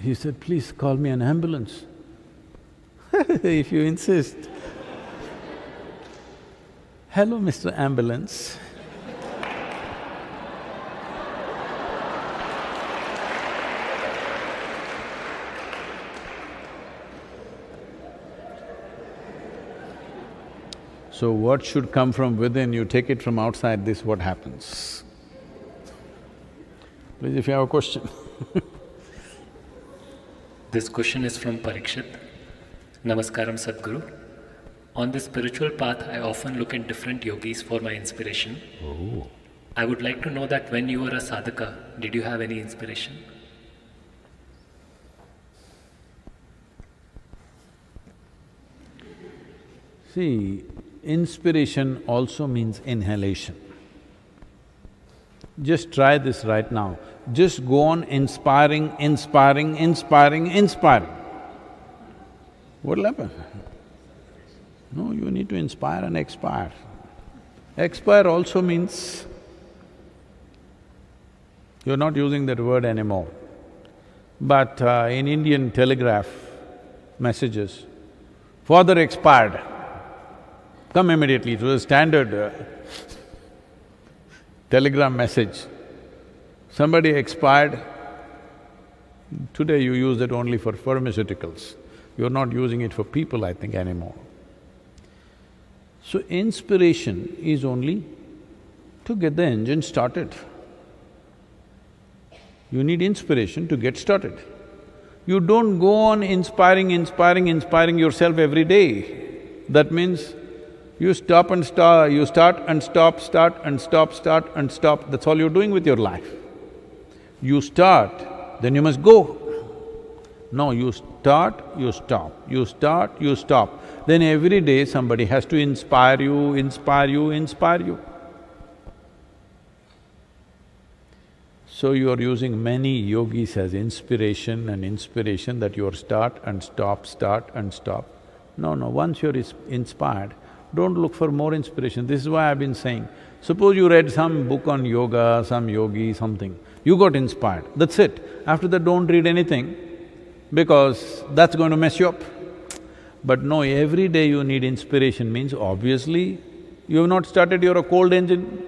He said, "Please call me an ambulance." If you insist. "Hello, Mr. Ambulance." So what should come from within, you take it from outside, this is what happens. Please, if you have a question.
This question is from Parikshit. Namaskaram, Sadhguru. On the spiritual path, I often look at different yogis for my inspiration.
Oh.
I would like to know that when you were a sadhaka, did you have any inspiration?
See, inspiration also means inhalation. Just try this right now. Just go on inspiring, inspiring, inspiring, inspiring. What'll happen? No, you need to inspire and expire. Expire also means you're not using that word anymore. But in Indian telegraph messages, "Father expired," come immediately. It was a standard telegram message. Somebody expired, today you use it only for pharmaceuticals. You're not using it for people, I think, anymore. So inspiration is only to get the engine started. You need inspiration to get started. You don't go on inspiring, inspiring, inspiring yourself every day. That means you stop and start, you start and stop, start and stop, start and stop, that's all you're doing with your life. You start, then you must go. No, you start, you stop, you start, you stop. Then every day somebody has to inspire you, inspire you, inspire you. So you are using many yogis as inspiration and inspiration, that you are start and stop. No, no, once you're inspired, don't look for more inspiration. This is why I've been saying, suppose you read some book on yoga, some yogi, something, you got inspired, that's it. After that, don't read anything, because that's going to mess you up. But no, every day you need inspiration means obviously you have not started your cold engine.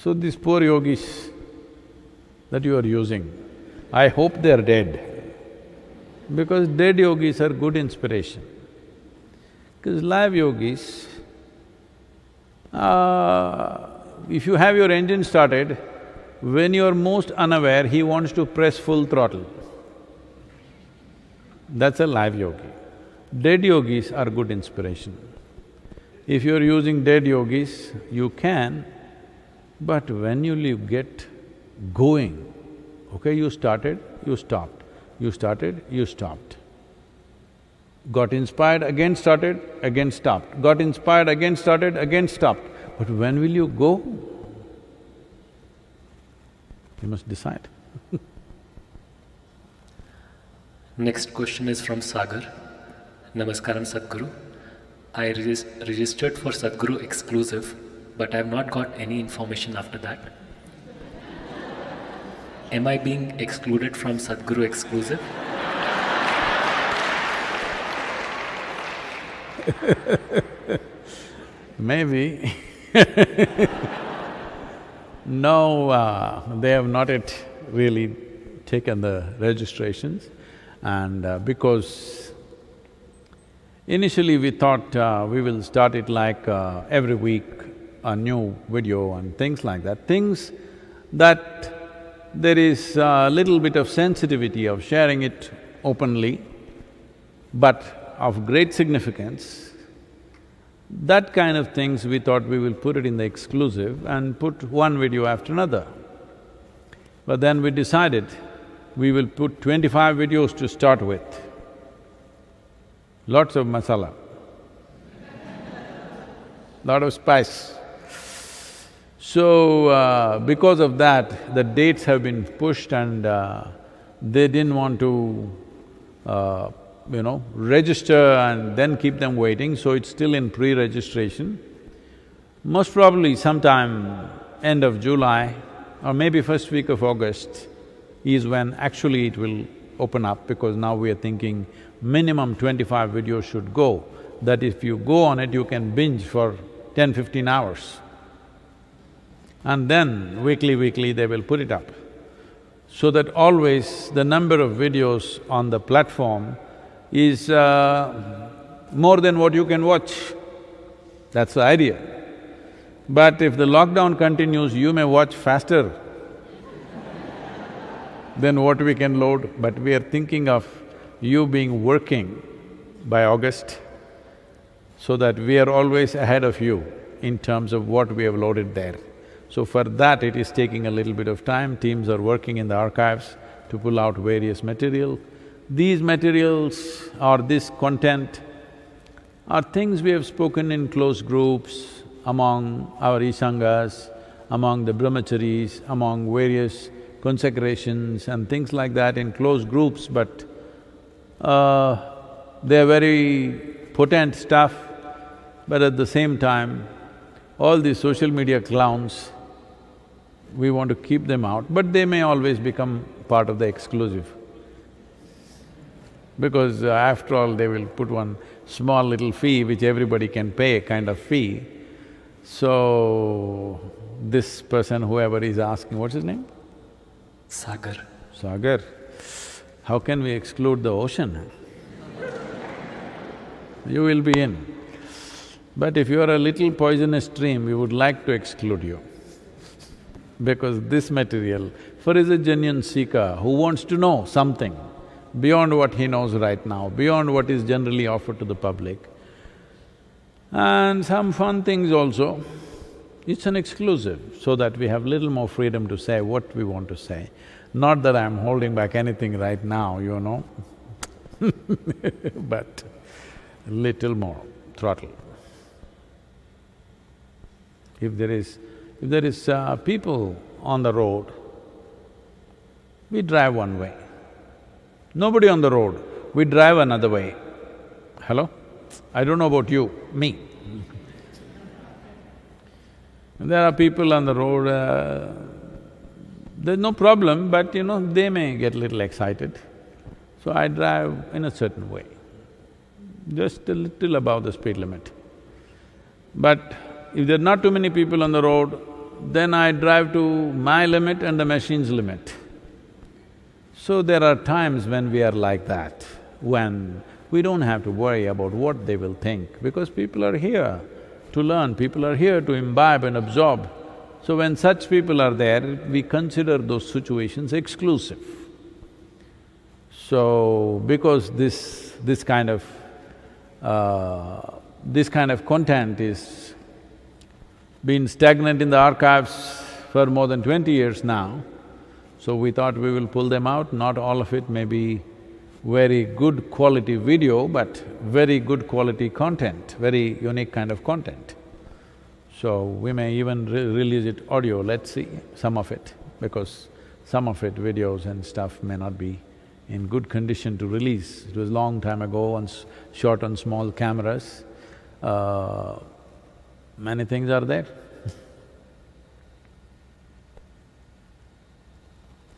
So these poor yogis that you are using, I hope they're dead, because dead yogis are good inspiration. Because live yogis, if you have your engine started, when you're most unaware, he wants to press full throttle. That's a live yogi. Dead yogis are good inspiration. If you're using dead yogis, you can, but when you get going, okay, you started, you stopped, you started, you stopped. Got inspired, again started, again stopped. Got inspired, again started, again stopped. But when will you go? You must decide.
Next question is from Sagar. Namaskaram Sadhguru. I registered for Sadhguru exclusive, but I have not got any information after that. Am I being excluded from Sadhguru exclusive?
Maybe. No, they have not yet really taken the registrations, and because initially we thought we will start it like every week a new video and things like that, things that there is a little bit of sensitivity of sharing it openly, but of great significance. That kind of things we thought we will put it in the exclusive and put one video after another. But then we decided we will put 25 videos to start with. Lots of masala, lot of spice. So, because of that, the dates have been pushed and they didn't want to register and then keep them waiting, so it's still in pre-registration. Most probably sometime end of July or maybe first week of August is when actually it will open up, because now we are thinking minimum 25 videos should go, that if you go on it, you can binge for 10-15 hours. And then weekly they will put it up, so that always the number of videos on the platform is more than what you can watch. That's the idea. But if the lockdown continues, you may watch faster than what we can load, but we are thinking of you being working by August, so that we are always ahead of you in terms of what we have loaded there. So for that, it is taking a little bit of time. Teams are working in the archives to pull out various material. These materials or this content are things we have spoken in close groups, among our Isangas, among the brahmacharis, among various consecrations and things like that in close groups, but they are very potent stuff, but at the same time, all these social media clowns, we want to keep them out, but they may always become part of the exclusive. Because after all, they will put one small little fee which everybody can pay, kind of fee. So, this person, whoever is asking, what's his name?
Sagar.
Sagar. How can we exclude the ocean? You will be in. But if you are a little poisonous stream, we would like to exclude you. Because this material, for is a genuine seeker who wants to know something beyond what he knows right now, beyond what is generally offered to the public, and some fun things also. It's an exclusive, so that we have little more freedom to say what we want to say. Not that I'm holding back anything right now, you know but little more throttle. If there is people on the road, we drive one way. Nobody on the road, we drive another way. Hello? I don't know about you, me. There are people on the road, there's no problem, but they may get a little excited. So I drive in a certain way, just a little above the speed limit. But if there are not too many people on the road, then I drive to my limit and the machine's limit. So there are times when we are like that, when we don't have to worry about what they will think, because people are here to learn, people are here to imbibe and absorb. So when such people are there, we consider those situations exclusive. So, because this kind of content is been stagnant in the archives for more than 20 years now, so we thought we will pull them out. Not all of it may be very good quality video, but very good quality content, very unique kind of content. So we may even release it audio, let's see, some of it, because some of it, videos and stuff, may not be in good condition to release. It was long time ago, shot on small cameras. Many things are there.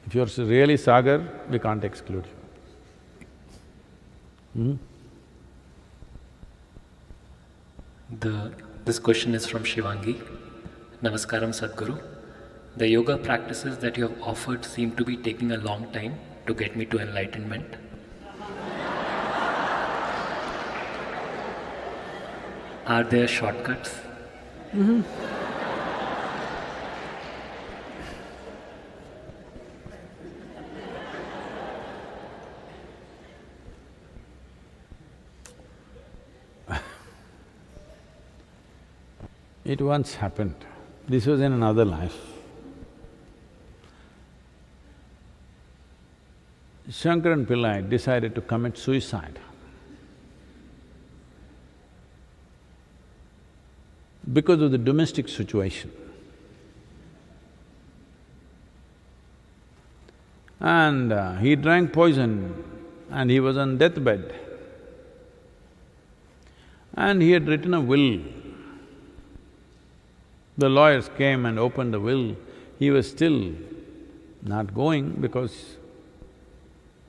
If you're really Sagar, we can't exclude you.
This question is from Shivangi. Namaskaram Sadhguru. The yoga practices that you have offered seem to be taking a long time to get me to enlightenment. Are there shortcuts?
It once happened. This was in another life. Shankaran Pillai decided to commit suicide because of the domestic situation. And he drank poison and he was on deathbed. And he had written a will. The lawyers came and opened the will. He was still not going because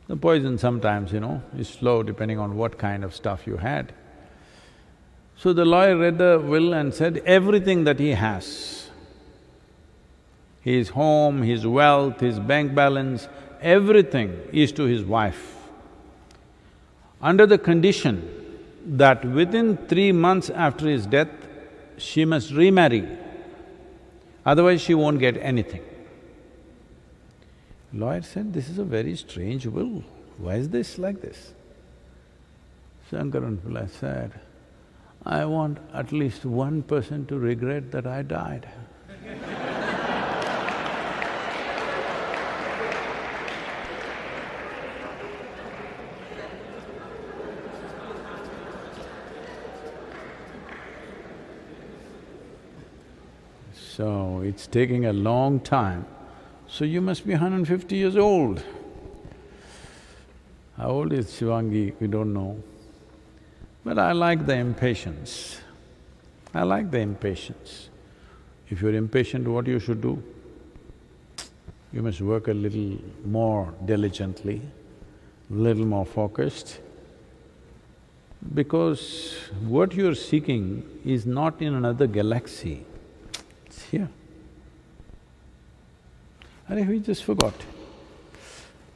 the poison sometimes, is slow depending on what kind of stuff you had. So the lawyer read the will and said everything that he has, his home, his wealth, his bank balance, everything is to his wife, under the condition that within 3 months after his death, she must remarry, otherwise she won't get anything. Lawyer said, this is a very strange will, why is this like this? Shankaran Pillai said, I want at least one person to regret that I died. So, it's taking a long time, so you must be 150 years old. How old is Shivangi, we don't know. But I like the impatience. I like the impatience. If you're impatient, what you should do? You must work a little more diligently, little more focused, because what you're seeking is not in another galaxy, it's here. And we just forgot.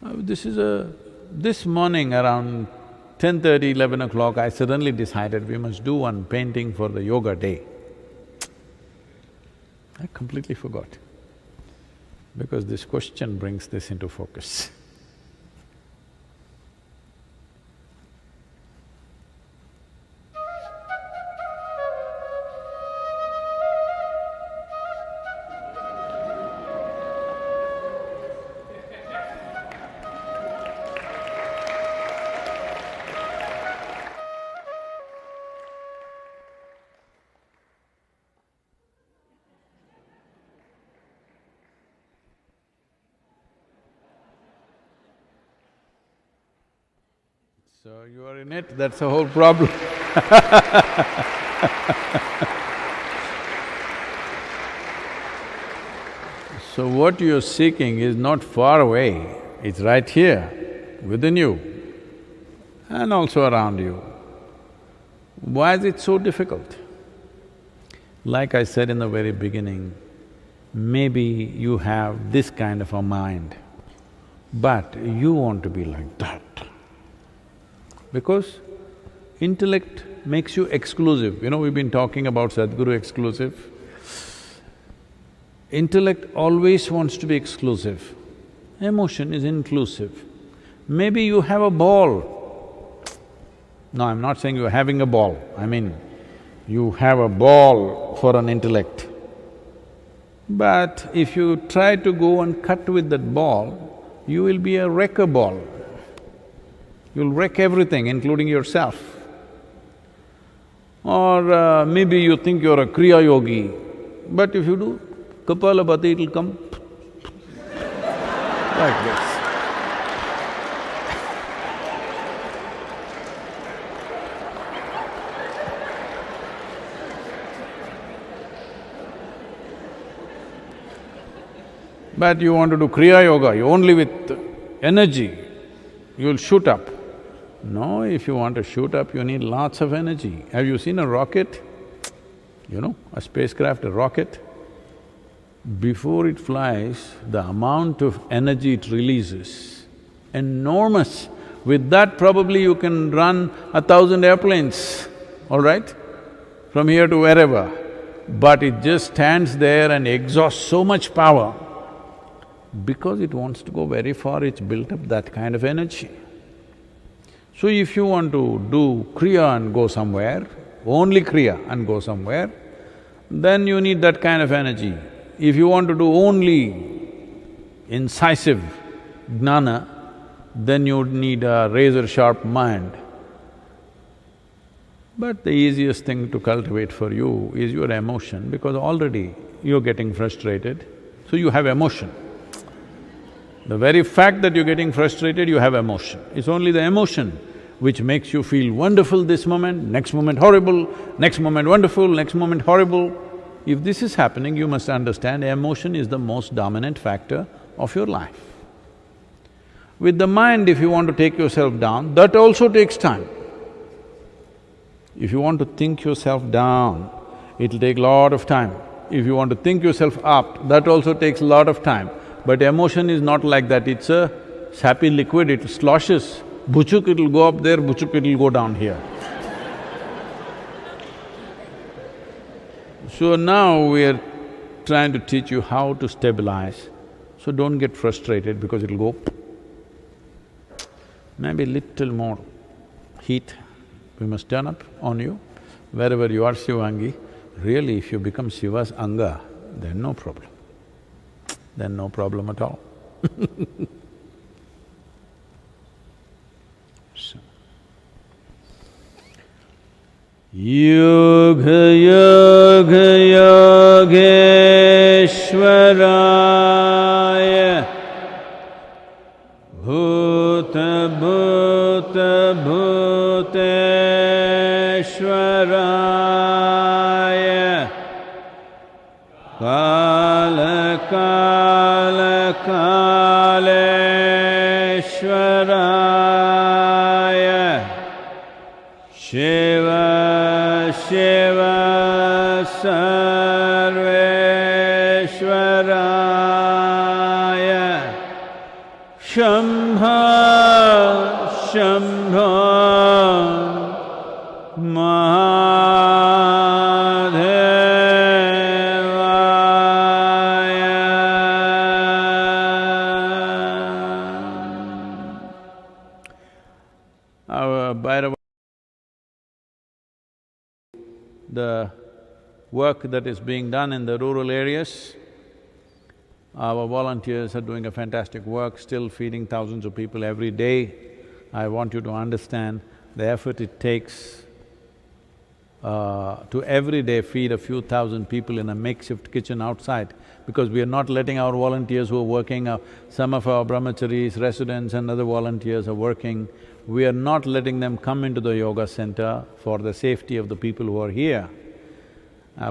This morning around 10:30, 11 o'clock, I suddenly decided we must do one painting for the yoga day. I completely forgot, because this question brings this into focus. So you are in it, that's the whole problem. So what you're seeking is not far away, it's right here, within you and also around you. Why is it so difficult? Like I said in the very beginning, maybe you have this kind of a mind, but you want to be like that. Because intellect makes you exclusive. We've been talking about Sadhguru exclusive. Intellect always wants to be exclusive. Emotion is inclusive. Maybe you have a ball. No, I'm not saying you're having a ball. I mean, you have a ball for an intellect. But if you try to go and cut with that ball, you will be a wrecker ball. You'll wreck everything, including yourself. Or maybe you think you're a Kriya Yogi, but if you do Kapalabhati, it'll come like this. But you want to do Kriya Yoga, you only with energy, you'll shoot up. No, if you want to shoot up, you need lots of energy. Have you seen a rocket? You know, a spacecraft, a rocket? Before it flies, the amount of energy it releases, enormous. With that, probably you can run 1,000 airplanes, all right? From here to wherever. But it just stands there and exhausts so much power. Because it wants to go very far, it's built up that kind of energy. So if you want to do Kriya and go somewhere, only Kriya and go somewhere, then you need that kind of energy. If you want to do only incisive jnana, then you need a razor-sharp mind. But the easiest thing to cultivate for you is your emotion, because already you're getting frustrated, so you have emotion. The very fact that you're getting frustrated, you have emotion. It's only the emotion which makes you feel wonderful this moment, next moment horrible, next moment wonderful, next moment horrible. If this is happening, you must understand emotion is the most dominant factor of your life. With the mind, if you want to take yourself down, that also takes time. If you want to think yourself down, it'll take a lot of time. If you want to think yourself up, that also takes a lot of time. But emotion is not like that, it's a sappy liquid, it sloshes. Buchuk, it'll go up there, buchuk, it'll go down here. So now we're trying to teach you how to stabilize. So don't get frustrated because it'll go maybe little more heat we must turn up on you. Wherever you are Shivangi, really if you become Shiva's Anga, then no problem. Then no problem at all. So. Yoga Yoga Yogeshwaraya Bhuta Bhuta Bhuteshwaraya Kala Kala Kaleshwaraya Shiva Shiva Sarveshwaraya Shambha Shambha the work that is being done in the rural areas. Our volunteers are doing a fantastic work, still feeding thousands of people every day. I want you to understand the effort it takes to every day feed a few thousand people in a makeshift kitchen outside, because we are not letting our volunteers who are working, some of our brahmacharis, residents and other volunteers are working, we are not letting them come into the yoga center for the safety of the people who are here.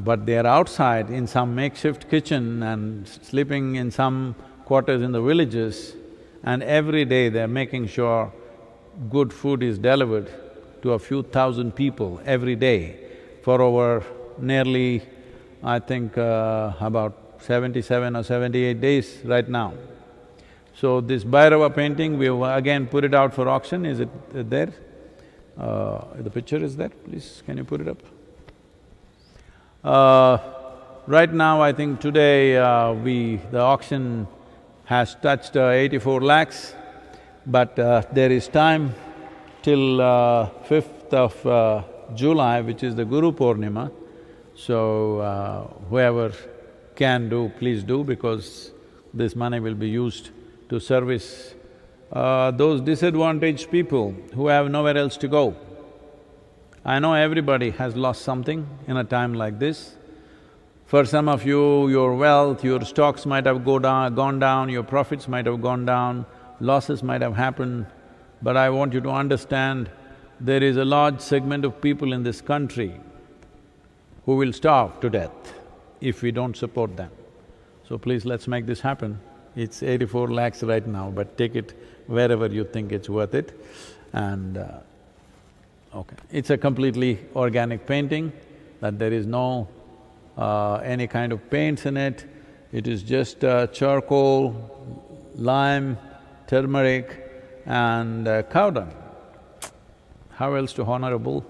But they are outside in some makeshift kitchen and sleeping in some quarters in the villages, and every day they're making sure good food is delivered to a few thousand people every day for over nearly, I think, about 77 or 78 days right now. So this Bhairava painting, we've again put it out for auction. Is it there? The picture is there, please, can you put it up? Right now, I think today the auction has touched 84 lakhs, but there is time till 5th of July, which is the Guru Purnima. So whoever can do, please do, because this money will be used to service those disadvantaged people who have nowhere else to go. I know everybody has lost something in a time like this. For some of you, your wealth, your stocks might have gone down, your profits might have gone down, losses might have happened, but I want you to understand there is a large segment of people in this country who will starve to death if we don't support them. So please, let's make this happen. It's 84 lakhs right now, but take it wherever you think it's worth it. And okay, it's a completely organic painting, that there is no any kind of paints in it. It is just charcoal, lime, turmeric and cow dung. How else to honor a bull?